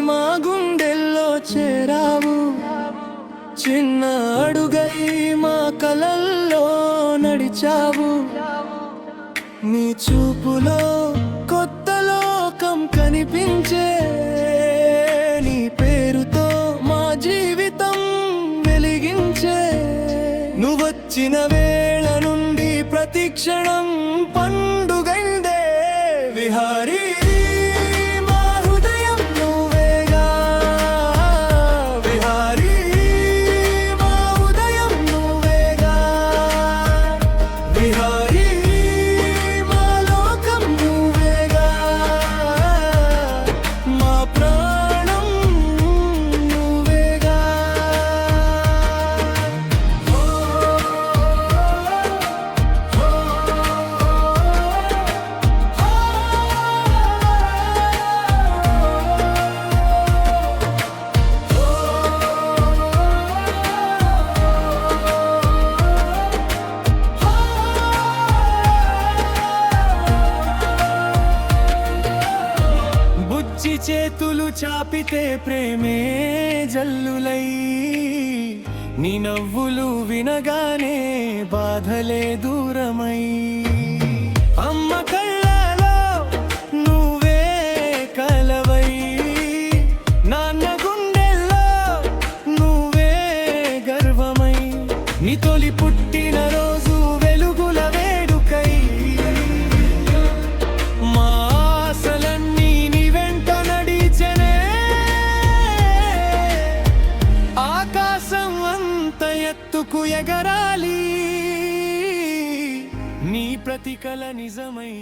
మా గుండెల్లో చేరావు, చిన్న అడుగై మా కలల్లో నడిచావు. నీ చూపులో కొత్త లోకం కనిపించే, నీ పేరుతో మా జీవితం వెలిగించే. నువ్వొచ్చిన వేళ నుండి ప్రతి క్షణం పండుగైందే విహారీ. చేతులు చాపితే ప్రేమే జల్లులై, నీ నవ్వులు వినగానే బాధలే దూరమై. అమ్మ కళ్ళలో నువ్వే కలవై, నాన్న గుండెల్లో నువ్వే గర్వమై. నీ తొలి పుట్టిన రోజు వెలుగుల వేడుకై, మా ఆశలన్నీ నీ వెంట నడిచెనే. ఆకాశం అంత ఎత్తుకు ఎగరాలి, నీ ప్రతి కల నిజమై.